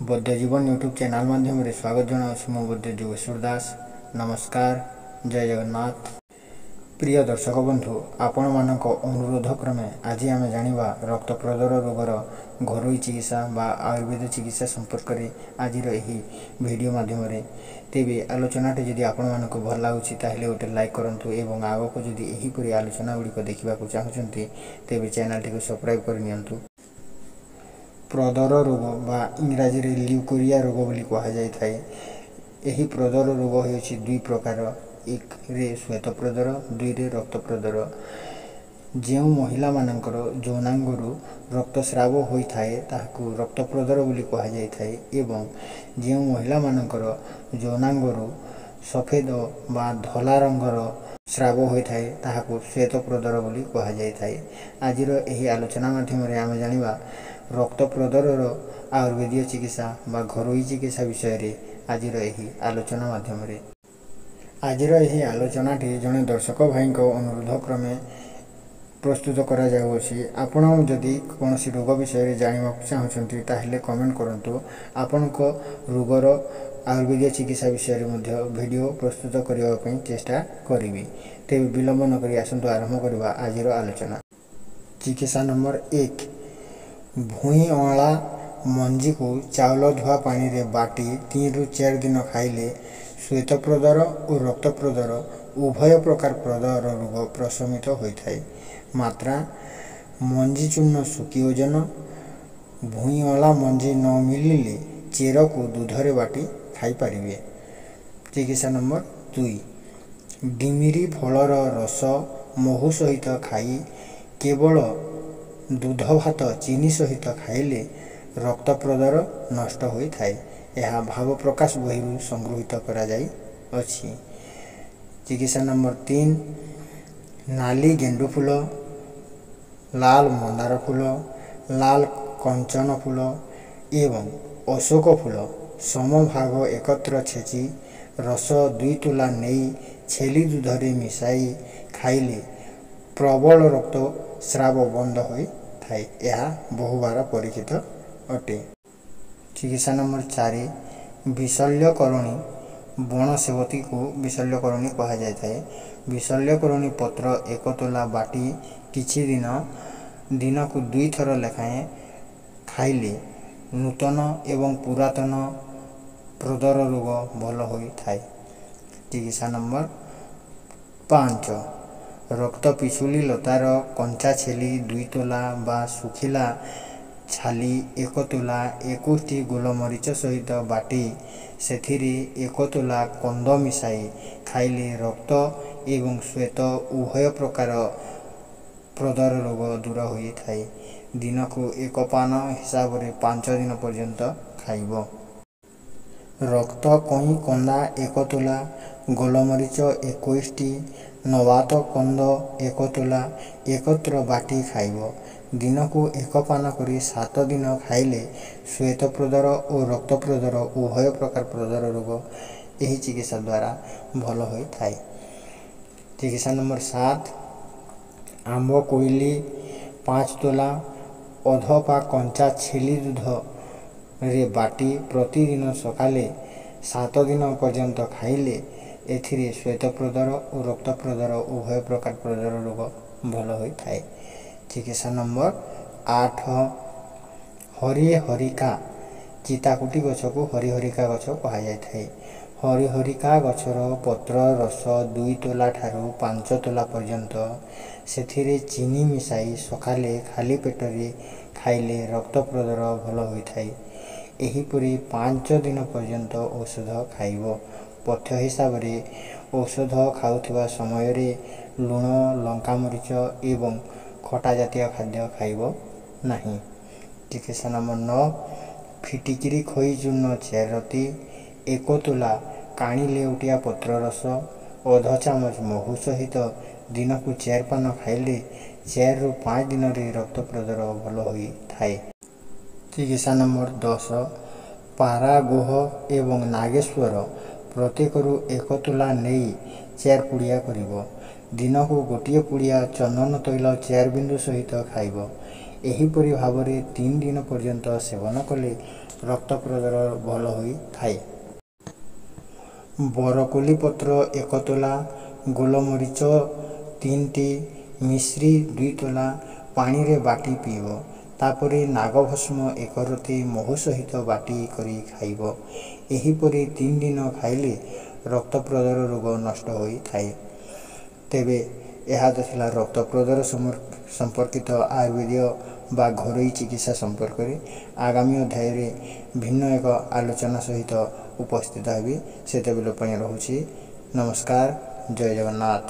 बौद्ध जीवन YouTube channel माध्यम स्वागत जनाऊँ मो बौद्ध जोगेश्वर दास। नमस्कार, जय जगन्नाथ। प्रिय दर्शक बंधु, आपण मानक अनुरोध क्रमे आज आम जाना रक्त प्रदर रोगर घरोई चिकित्सा बा आयुर्वेद चिकित्सा संपर्क में आज वीडियो माध्यम तेबे आलोचनाटे जदि आपण मानक भल लगुच गोटे लाइक करूँ एवं आग को जदि यहीपरि आलोचना गुड़िक देखा चाहते तेबे चैनल टी सब्सक्राइब करनी। प्रदर रोग बा इंग्राजी रे ल्यूकोरिया रोग बोली कहा जाय थाए। एही प्रदर रोग होछि दुई प्रकार, एक रे श्वेत प्रदर, दुई रे रक्त प्रदर। जो महिला मानकर यौनांगरू रक्तस्राव होता है ताहाकू रक्त प्रदर बोली कहा जाय थाए एवं जो महिला मानकर यौनांगरू सफेद बा धला रंगर स्राव होता है ताहाकू श्वेत प्रदर बोली कहा जाय थाए। आजिर एही आलोचना माध्यम आम जानिबा रक्त प्रदर आयुर्वेदीय चिकित्सा बा घरोई चिकित्सा विषय रे आजिर एही आलोचना माध्यम आजिर एही आलोचनाटी जड़े दर्शक भाई अनुरोध क्रमे प्रस्तुत करा जाउछि। आपण जदि कौन रोग विषय जानवा चाहते ताहले कमेंट करंतु। आपनक रोगर आयुर्वेदीय चिकित्सा विषय में वीडियो प्रस्तुत करने चेष्टा करी। तेज विलंब नक आसतु आरंभ करवा आजिर आलोचना। चिकित्सा नंबर 1, भूई अँला मंजी को चाउल धुआ पानी रे बाटी 3 ରୁ 4 दिन खाइले श्वेत प्रदर और रक्त प्रदर उभय प्रकार प्रदर रोग प्रशमित होता है। मात्रा मंजी चूर्ण सुखी ओजन। भूई अँला मंजी न मिलिले चेर को दूधरे बाटी खाई पारिबे। चिकित्सा नंबर 2, डिमिरी फलर रस महू सहित खाई केवल दूध भात चीनी सहित खाइले रक्त प्रदर नष्ट होता है। यह भाव प्रकाश बही संगृहित करा जाई अछि। चिकित्सा नंबर 3, नाली गेंडू फूल, लाल मंदार फूल, लाल कंचन फूल एवं अशोक फूल समभाग एकत्र छेची रस 2 तुला नहीं छेली दूधरे मिसाई खाइले प्रबल रक्त स्राव बंद होई थाए। यह बहुबार परीक्षित अटे। चिकित्सा नंबर 4, विशल्यकरणी बण सेवती को विशल्यकरणी कहा जाय थाए। विशल्यकरणी पत्र 1 तोला बाटी किछि दिन को 2 थर लेखाएं खाइले नूतन एवं पुरातन प्रदर रोग भल होई थाए। चिकित्सा नंबर 5, रक्त पिछुली लतार कंचा छेली 2 तोला बा सुखिला छाली 1 तोला 21 गोलमरीच सहित बाटी सेथिरे 1 तोला कंद मिसाई खाइले रक्त एवं श्वेत उभय प्रकार प्रदर रोग दूर होई थाए। दिन को 1 पान हिसाब रे 5 दिन पर्यंत खाइब। रक्त कहीं कंदा 1 तोला गोलमरीच 21 नवात कंद 1 तोला एकत्र बाटी खाइब। दिन को 1 पान करी 7 दिन खाइले श्वेत प्रदर और रक्त प्रदर उभय प्रकार प्रदर रोग यही चिकित्सा द्वारा भल होई थाए। चिकित्सा नंबर 7, आंब कोइली 5 तोला अधपा कंचा छेली दूध रे बाटी प्रतिदिन सकाले 7 दिन पर्यंत खाइले एथिरे श्वेत प्रदर और रक्त प्रदर उभय प्रकार प्रदर रोग भल होई थाए। चिकित्सा नंबर 8, हरिहरिका चिताकुटी गछ को हरिहरिका गछ कहा जाय थाए। हरिहरिका गछर पत्र रस 2 तोला ठारू 5 तोला पर्यंत सेथिरे चीनी मिसाई सकाले खाली पेटरे खाइले रक्त प्रदर भल होई थाए। एहीपरि 5 दिन पर्यंत औषध खाइब। पथ्य हिसाब रे औषध खाउथिबा समय रे लुण लंका मरीच एवं खटा जातीय खाद्य खाइब नहीं। चिकित्सा नंबर 9, फिटिकिरी खोई चूर्ण 4 रती 1 तोला काणी लेउटिया पत्र रस अध चामच महू सहित दिन को 4 पान खाइले 4 ରୁ 5 दिन रे रक्त प्रदर भल होई थाए। चिकित्सा नंबर 10, पारा गोह एवं नागेश्वर प्रत्येक 1 तोला नहीं 4 पुड़िया करिब। दिन को गोटे पुड़िया चंदन तैल 4 बिंदु सहित खाइब। एहीपरि भाव 3 दिन पर्यंत सेवन कले ରକ୍ତ ପ୍ରଦର ଭଲ ହୋଇଥାଏ। ବରକୋଳି ପତ୍ର 1 ତୋଲା, ଗୋଲମରିଚ 3ଟି, ମିଶ୍ରି 2 ତୋଲା ପାଣିରେ ବାଟି ପିଇବ। ତାପରେ ନାଗଭସ୍ମ 1 ରତି ମହୁ ସହିତ ବାଟି କରି ଖାଇବ। ଏହିପରି 3 ଦିନ ଖାଇଲେ ରକ୍ତ ପ୍ରଦର ରୋଗ ନଷ୍ଟ ହୋଇଥାଏ। ତେବେ ଏହା ତ ଥିଲା ରକ୍ତ ପ୍ରଦର ସମ୍ପର୍କିତ ଆୟୁର୍ବେଦ ବା ଘରୋଇ ଚିକିତ୍ସା ସମ୍ପର୍କରେ। ଆଗାମୀ ଅଧ୍ୟାୟରେ ଭିନ୍ନ ଏକ ଆଲୋଚନା ସହିତ ଉପସ୍ଥିତ ହେବି। ସେତେବେଳେ ପାଇଁ ରହୁଛି। ନମସ୍କାର, ଜୟ ଜଗନ୍ନାଥ।